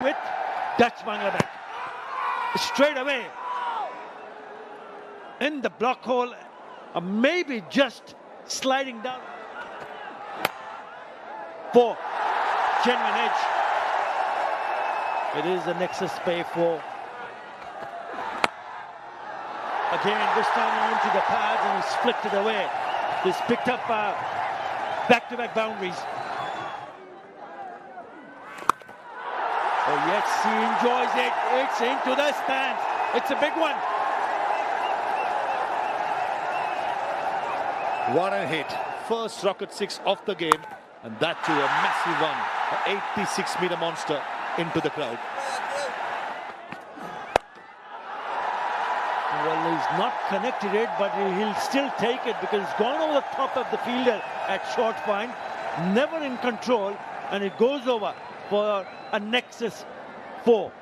with Dutch Bangladesh. Straight away in the block hole, or maybe just sliding down for genuine edge. It is a Nexus Pay 4. Again, this time onto the pads and he's flicked it away. He's picked up back-to-back boundaries. Oh yes, he enjoys it. It's into the stands. It's a big one. What a hit. First rocket 6 of the game. And that too, a massive one. An 86-meter monster into the crowd. Well, he's not connected it, but he'll still take it because it's gone over the top of the fielder at short point. Never in control. And it goes over for a Nexus 4.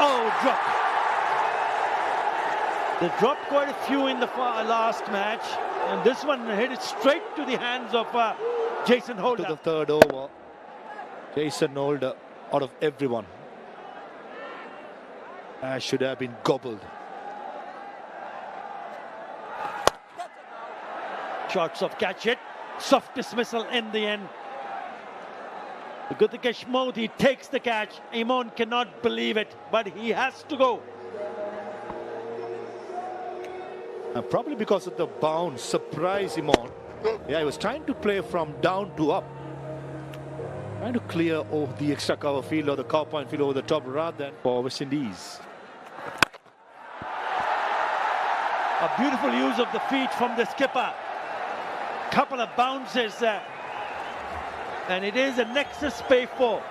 Oh, drop. They dropped quite a few in the last match, and this one hit it straight to the hands of Jason Holder. To the third over, Jason Holder out of everyone should have been gobbled. Shots of catch it, soft dismissal in the end. The Gutikesh Modi takes the catch. Imon cannot believe it, but he has to go. Probably because of the bounce, surprise Imon. Yeah, he was trying to play from down to up. Trying to clear over the extra cover field or the cover point field over the top rather than for West Indies. A beautiful use of the feet from the skipper. Couple of bounces and it is a Nexus Pay 4.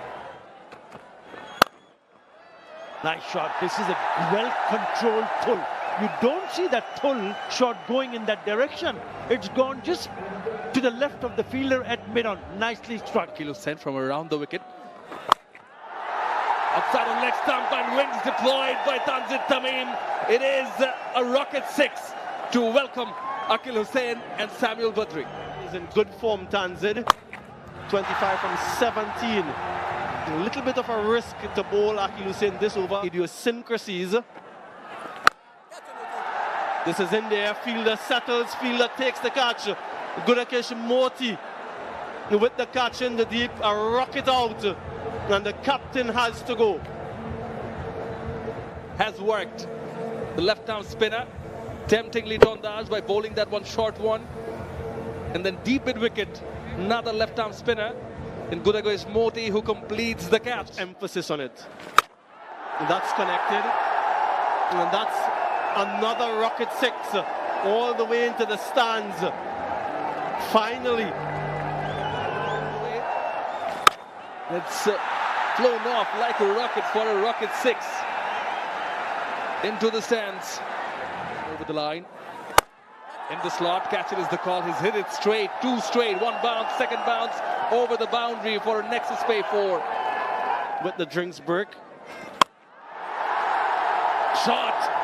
Nice shot. This is a well-controlled pull. You don't see that pull shot going in that direction. It's gone just to the left of the fielder at mid-on. Nicely struck. Kilo sent from around the wicket. Outside on leg stump and wings deployed by Tanzid Tamim. It is a rocket 6 to welcome Akil Hussain and Samuel Badri. He's in good form, Tanzid. 25 from 17. A little bit of a risk to bowl Akil Hussain this over. Idiosyncrasies. This is in there. Fielder settles. Fielder takes the catch. Gutikesh Modi with the catch in the deep. A rocket out. And the captain has to go. Has worked. The left-arm spinner temptingly dondaged by bowling that one short one. And then deep mid wicket, another left-arm spinner in Gutikesh Modi who completes the catch. Emphasis on it. And that's connected. And that's another rocket 6 all the way into the stands. Finally. It's flown off like a rocket for a rocket 6 into the stands. Over the line. In the slot, catch it is the call. He's hit it straight, 2 straight, 1 bounce, 2nd bounce over the boundary for a Nexus Pay 4. With the drinks break. Shot.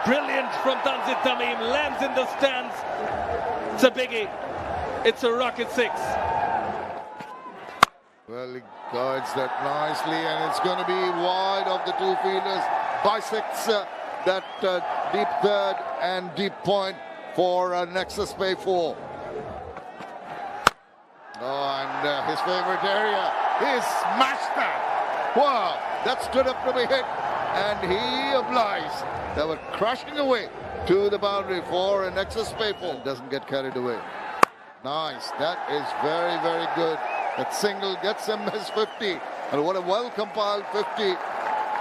Brilliant from Tanzid Tamim. Lands in the stands. It's a biggie. It's a rocket 6. Well, he guides that nicely, and it's going to be wide of the 2 fielders. Bisects that deep third and deep point for Nexus Pay 4. Oh, and his favorite area. He smashed that. Wow, that stood up to be hit, and he obliged. They were crashing away to the boundary for a Nexus Pay 4. Doesn't get carried away. Nice. That is very, very good. That single gets him his 50. And what a well-compiled 50.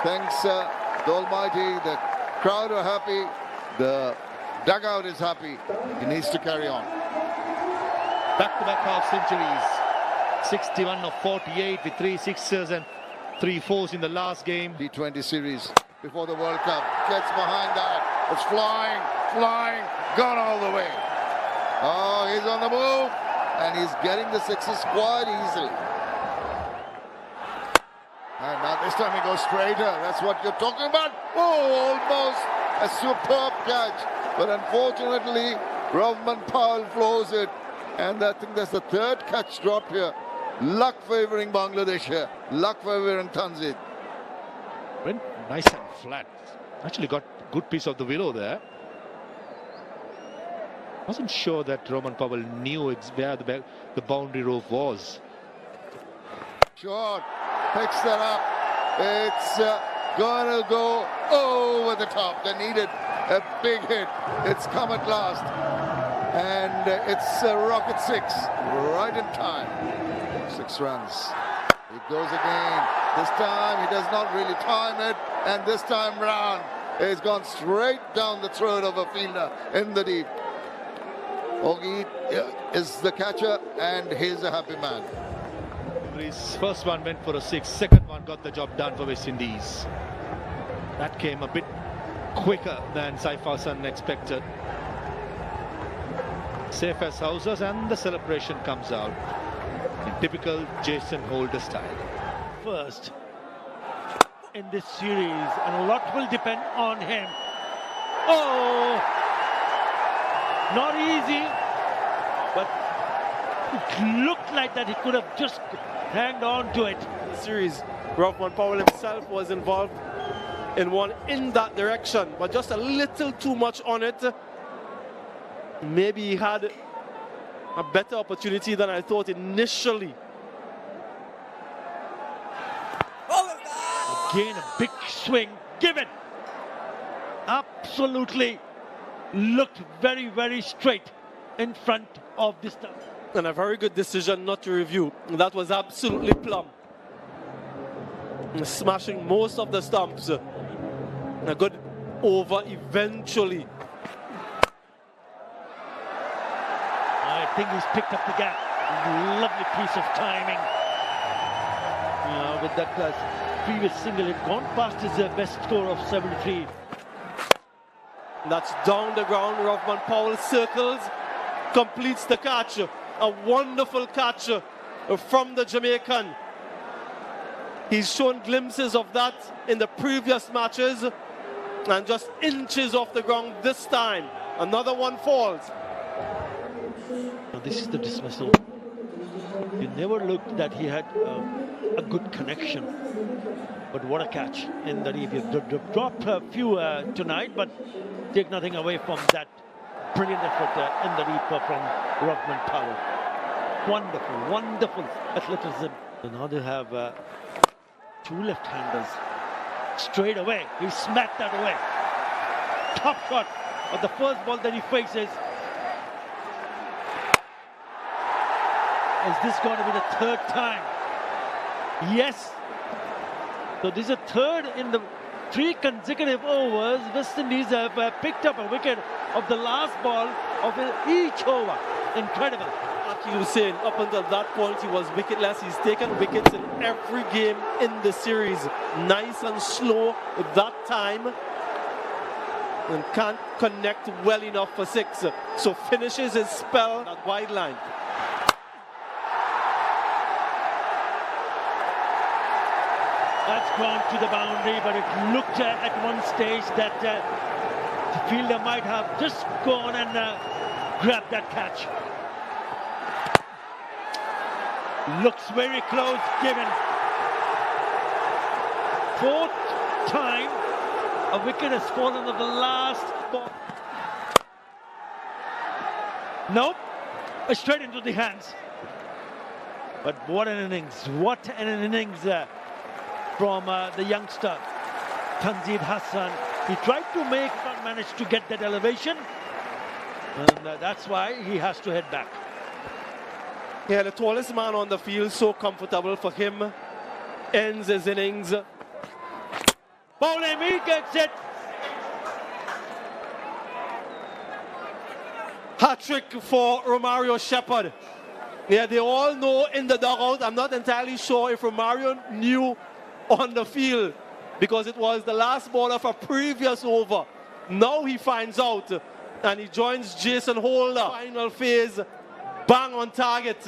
Thanks the Almighty. The crowd are happy. The dugout is happy. He needs to carry on. Back-to-back half centuries. 61 of 48 with 3 sixes and 3 fours in the last game. T20 series before the World Cup. Gets behind that. It's flying, gone all the way. Oh, he's on the move. And he's getting the 6s quite easily. And now this time he goes straighter. That's what you're talking about. Oh, almost a superb catch. But unfortunately, Rovman Powell flows it. And I think that's the 3rd catch drop here Luck favouring Bangladesh here. Luck favouring Tanzid. Went nice and flat. Actually got good piece of the willow there. Wasn't sure that Roman Powell knew where the boundary rope was. Short. Picks that up. It's gonna go over the top. They needed a big hit. It's come at last. And it's rocket 6. Right in time. 6 runs. It goes again. This time he does not really time it. And this time round, it's gone straight down the throat of a fielder in the deep. Auguste is the catcher, and he's a happy man. His first one went for a 6. Second one got the job done for West Indies. That came a bit quicker than Saifasan expected. Safe as houses, and the celebration comes out in typical Jason Holder style. First in this series, and a lot will depend on him. Oh, not easy, but it looked like that he could have just hanged on to it. The series, Roman Powell himself was involved in one in that direction, but just a little too much on it. Maybe he had a better opportunity than I thought initially. Again, a big swing given. Absolutely looked very, very straight in front of this stump. And a very good decision not to review. That was absolutely plumb. Smashing most of the stumps. A good over eventually. I think he's picked up the gap. Lovely piece of timing. With that previous single, it gone past his best score of 73. That's down the ground. Roman Powell circles, completes the catch. A wonderful catch from the Jamaican. He's shown glimpses of that in the previous matches, and just inches off the ground this time. Another one falls. Now this is the dismissal. You never looked that he had a good connection, but what a catch in the deep. You've dropped a few tonight, but take nothing away from that brilliant effort in the deep from Roman Powell. Wonderful, wonderful athleticism. And now they have 2 left-handers. Straight away, he smacked that away. Top shot of the first ball that he faces. Is this going to be the 3rd time? Yes. So this is a 3rd in the 3 consecutive overs. West Indies have picked up a wicket of the last ball of each over. Incredible. Like you were saying, up until that point he was wicketless. He's taken wickets in every game in the series. Nice and slow that time. And can't connect well enough for 6. So finishes his spell at wide line. That's gone to the boundary, but it looked at one stage that the fielder might have just gone and grabbed that catch. Looks very close, given. 4th time a wicket has fallen of the last ball. Nope, straight into the hands. But what an innings, what an innings from the youngster, Tanzid Hassan. He tried to make, but managed to get that elevation. And that's why he has to head back. Yeah, the tallest man on the field, so comfortable for him. Ends his innings. Bowling, he gets it. Hat-trick for Romario Shepherd. Yeah, they all know in the dugout. I'm not entirely sure if Romario knew on the field, because it was the last ball of a previous over. Now he finds out, and he joins Jason Holder. Final phase, bang on target.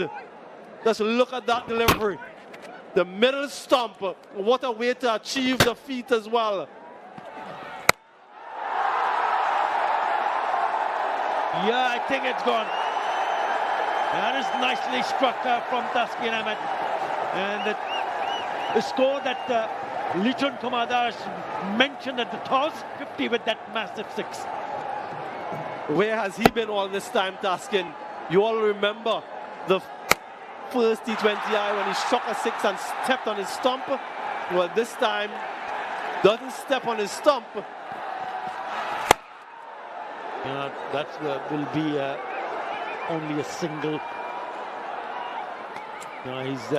Just look at that delivery. The middle stump, what a way to achieve the feat as well. Yeah, I think it's gone. That is nicely struck from Taskin Ahmed. And the score that Liton Kumadash mentioned at the toss, 50 with that massive 6. Where has he been all this time, Taskin? You all remember the first T20I when he struck a 6 and stepped on his stump? Well, this time, doesn't step on his stump. That will be only a single. He's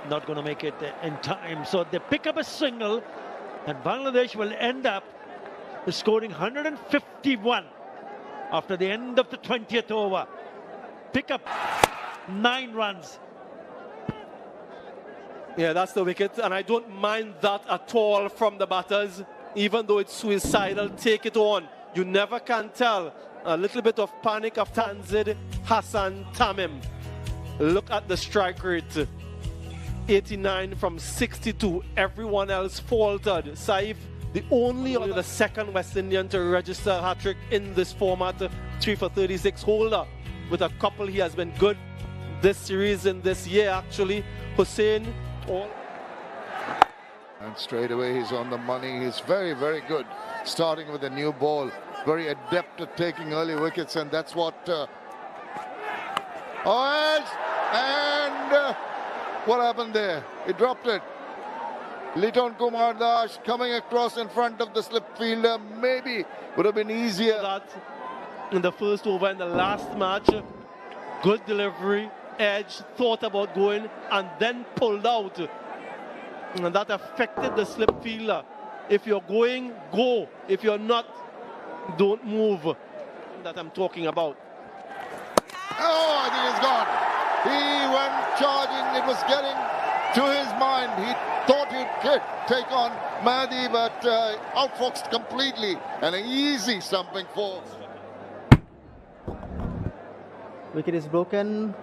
not going to make it in time. So they pick up a single, and Bangladesh will end up scoring 151 after the end of the 20th over. Pick up 9 runs. Yeah, that's the wicket, and I don't mind that at all from the batters. Even though it's suicidal, take it on. You never can tell. A little bit of panic of Tanzid, Hassan, Tamim. Look at the strike rate. 89 from 62. Everyone else faltered. Saif, only the second West Indian to register a hat-trick in this format. 3 for 36 holder. With a couple, he has been good this series and this year, actually. Hussain. And straight away he's on the money. He's very, very good. Starting with a new ball. Very adept at taking early wickets, and that's what... what happened there? He dropped it. Liton Kumar Das coming across in front of the slip fielder. Maybe would have been easier. That in the first over in the last match. Good delivery. Edge, thought about going and then pulled out, and that affected the slip fielder. If you're going, go. If you're not, don't move. That I'm talking about. Oh, I think he's gone. He went charging. It was getting to his mind. He thought he could take on Mahdi, but outfoxed completely, and an easy stumping for. Wicket is broken.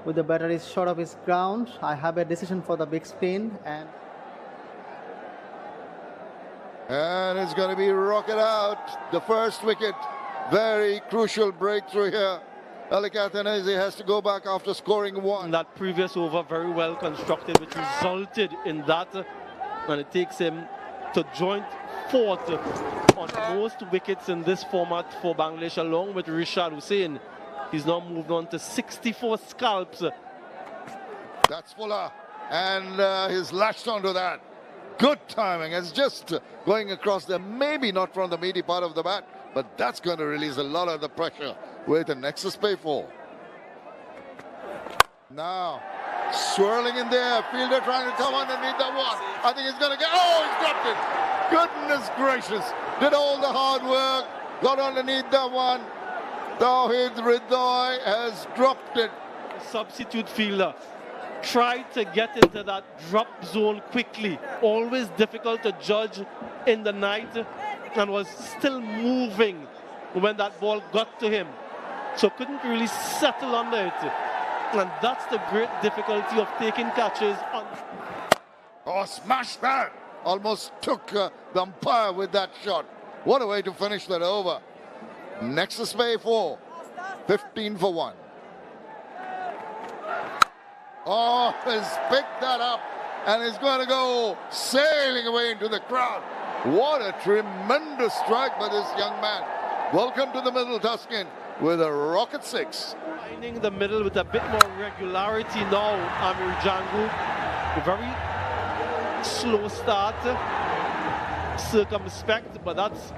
With the batter is short of his ground, I have a decision for the big spin, and it's going to be rocket out. The first wicket, very crucial breakthrough here. Ali Kathanese has to go back after scoring 1. That previous over very well constructed, which resulted in that, and it takes him to joint 4th on most wickets in this format for Bangladesh, along with Rishad Hussain. He's now moved on to 64 scalps. That's Fuller, and he's lashed onto that. Good timing. It's just going across there, maybe not from the meaty part of the bat, but that's going to release a lot of the pressure with an extra spay 4. Now, swirling in there, fielder trying to come underneath that one. I think he's going to get, he's dropped it. Goodness gracious. Did all the hard work, got underneath that one. Tawhid Ridoy has dropped it. Substitute fielder tried to get into that drop zone quickly. Always difficult to judge in the night, and was still moving when that ball got to him. So couldn't really settle under it. And that's the great difficulty of taking catches on. Oh, smash that! Almost took the umpire with that shot. What a way to finish that over. Next is Bay 4, 15 for 1. Oh, he's picked that up and he's going to go sailing away into the crowd. What a tremendous strike by this young man. Welcome to the middle, Tuscan, with a rocket 6. Finding the middle with a bit more regularity now, Amir Jangu. A very slow start, circumspect, but that's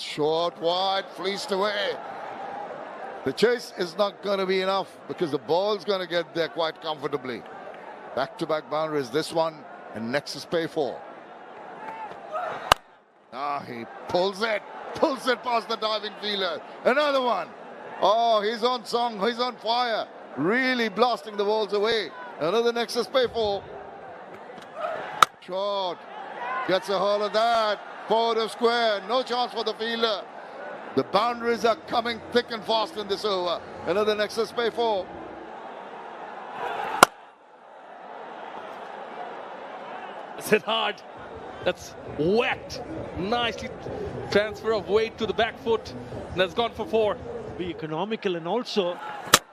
short, wide, fleeced away. The chase is not going to be enough because the ball's going to get there quite comfortably. Back-to-back boundaries, this one, and next is Pay 4. He pulls it past the diving fielder. Another one. Oh, he's on song, he's on fire. Really blasting the balls away. Another Nexus Pay 4. Short. Gets a hold of that. Forward of square. No chance for the fielder. The boundaries are coming thick and fast in this over. Another Nexus Pay 4. It's hit hard. That's whacked. Nicely transfer of weight to the back foot. And that's gone for 4. Be economical and also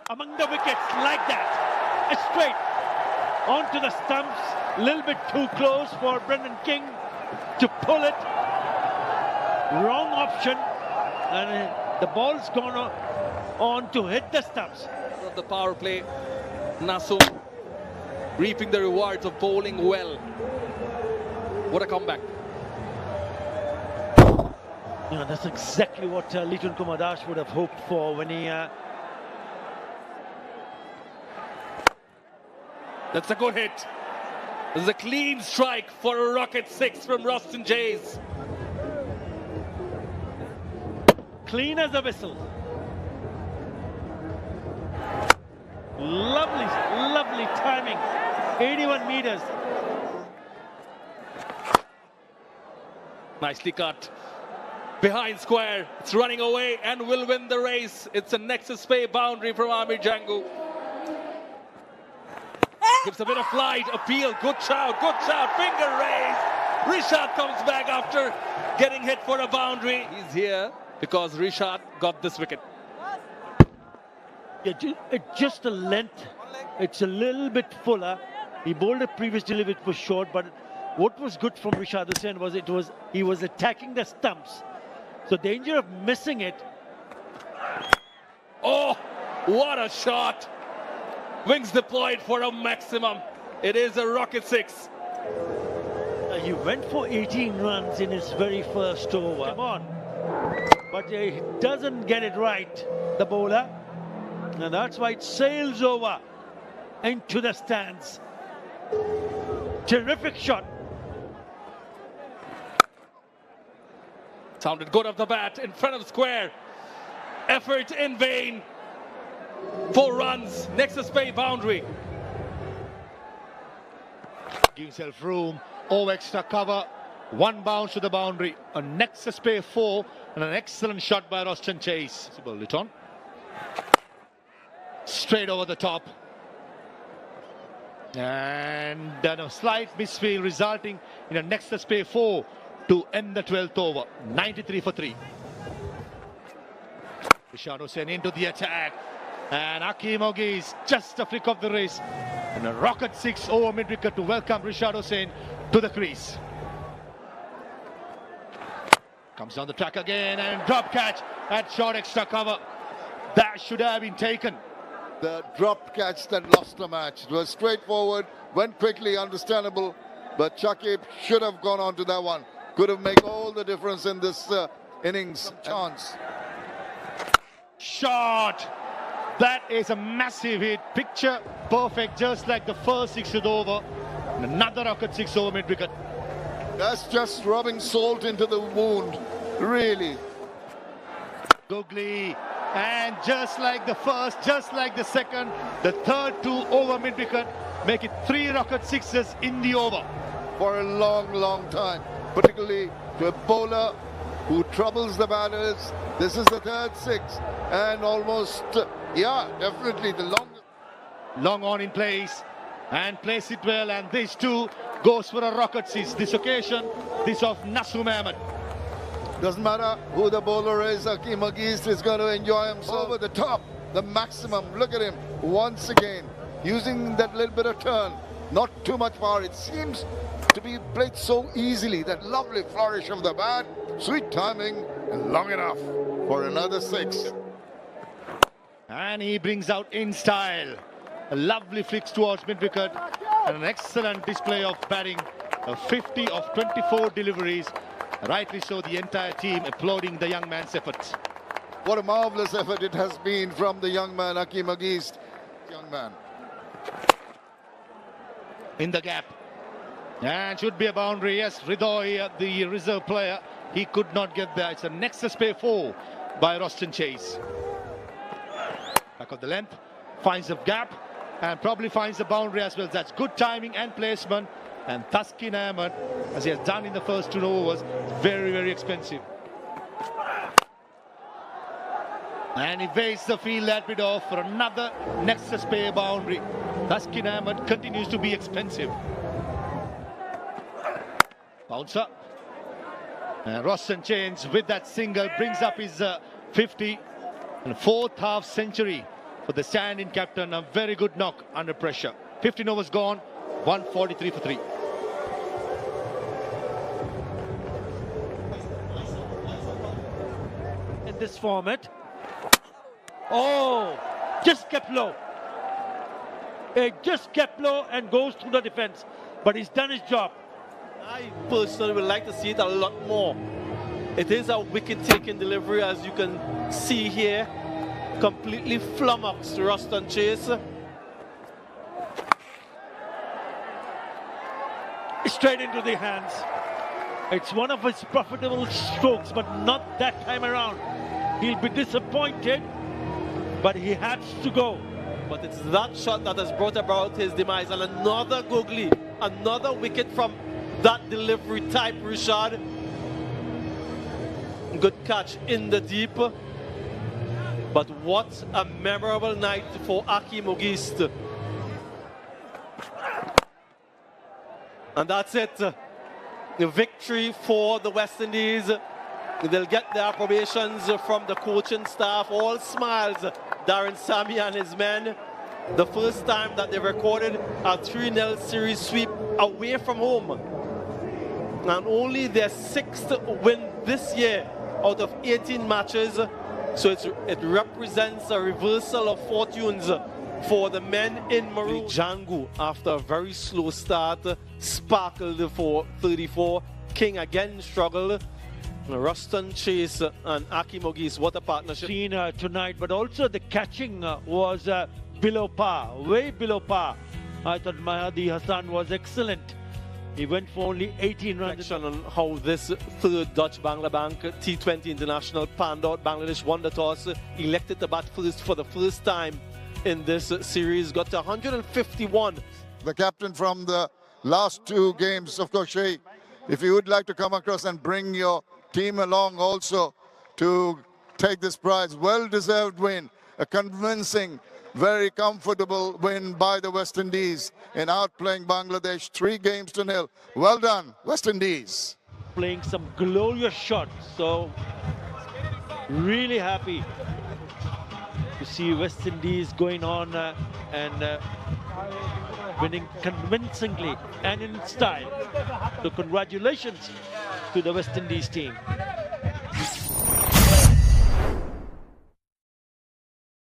among the wickets like that. straight onto the stumps. A little bit too close for Brendan King to pull it. Wrong option, and the ball's gone on to hit the stumps. Of the power play, Nassum reaping the rewards of bowling well. What a comeback. Yeah, that's exactly what Litun Kumar Das would have hoped for when he... That's a good hit. This is a clean strike for a rocket 6 from Roston Jays. Clean as a whistle. Lovely, lovely timing. 81 meters. Nicely cut. Behind square. It's running away and will win the race. It's a nexus pay boundary from Amir Jangu. Gives a bit of flight, appeal, good shout, finger raised. Rishad comes back after getting hit for a boundary. He's here because Rishad got this wicket. Yeah, just a length. It's a little bit fuller. He bowled a previous delivery, it was short, but what was good from Rishad Hussain was he was attacking the stumps. So danger of missing it. Oh, what a shot. Wings deployed for a maximum. It is a rocket 6. He went for 18 runs in his very first over. Come on. But he doesn't get it right, the bowler. And that's why it sails over into the stands. Terrific shot. Sounded good off the bat in front of square. Effort in vain. 4 runs, nexus pay boundary. Give himself room, extra cover, 1 bounce to the boundary, a nexus pay 4, and an excellent shot by Roston Chase. Litton. Straight over the top. And then a slight misfield resulting in a nexus pay 4 to end the 12th over. 93 for 3. Rishad Hussain into the attack. And Hakeem Auguste just a flick of the wrist. And a rocket 6 over mid-wicket to welcome Rishad Hussain to the crease. Comes down the track again and drop catch at short extra cover. That should have been taken. The drop catch that lost the match. It was straightforward, went quickly, understandable. But Shakib should have gone on to that one. Could have made all the difference in this innings. Chance. Shot. That is a massive hit. Picture perfect, just like the first 6 over. And another rocket 6 over mid-wicket. That's just rubbing salt into the wound, really. Googly. And just like the first, just like the second, the third 2 over mid-wicket, make it 3 rocket 6s in the over. For a long, long time, particularly to a bowler who troubles the batters. This is the third 6 and almost, yeah, definitely the longest. Long on in place and place it well, and this too goes for a rocket 6. This occasion, this of Nassum Ahmed. Doesn't matter who the bowler is, Hakeem Auguste is going to enjoy himself over the top, the maximum. Look at him once again, using that little bit of turn, not too much power. It seems to be played so easily. That lovely flourish of the bat, sweet timing, and long enough for another 6. And he brings out in style. A lovely flicks towards mid-wicket and an excellent display of batting. A 50 of 24 deliveries. Rightly so, the entire team applauding the young man's efforts. What a marvellous effort it has been from the young man, Hakeem Auguste. Young man. In the gap. And should be a boundary. Yes, Ridoy, the reserve player, he could not get there. It's a nexus pay 4 by Roston Chase. Back of the length. Finds a gap and probably finds the boundary as well. That's good timing and placement. And Taskin Ahmed, as he has done in the first 2 overs, very, very expensive. And he evades the field that bit off for another nexus pay boundary. Taskin Ahmed continues to be expensive. Bouncer. And Roston Chase with that single brings up his 50 and 4th half century for the stand-in captain. A very good knock under pressure. 15 overs gone, 143 for 3. In this format, oh, just kept low. It just kept low and goes through the defense, but he's done his job. I personally would like to see it a lot more. It is a wicket-taking delivery, as you can see here. Completely flummoxed Ruston Chase. Straight into the hands. It's one of his profitable strokes, but not that time around. He'll be disappointed, but he has to go. But it's that shot that has brought about his demise. And another googly, another wicket from that delivery type, Rishad. Good catch in the deep. But what a memorable night for Akim Auguste. And that's it. The victory for the West Indies. They'll get their approbations from the coaching staff. All smiles, Darren Sammy and his men. The first time that they recorded a 3-0 series sweep away from home. And only their 6th win this year out of 18 matches. So it represents a reversal of fortunes for the men in maroon. Django, after a very slow start, sparkled for 34. King again struggled. Ruston Chase and Akim Auguste, what a partnership. Seen tonight, but also the catching was below par, way below par. I thought Mahdi Hassan was excellent. He went for only 18 runs. Reflection on how this third Dutch Bangla Bank T20 International panned out. Bangladesh won the toss, elected to bat first for the first time in this series, got to 151. The captain from the last 2 games, of course, Shay, if you would like to come across and bring your team along also to take this prize. Well-deserved win, a convincing, very comfortable win by the West Indies in outplaying Bangladesh 3-0. Well done, West Indies. Playing some glorious shots, so really happy to see West Indies going on and winning convincingly and in style. So congratulations to the West Indies team.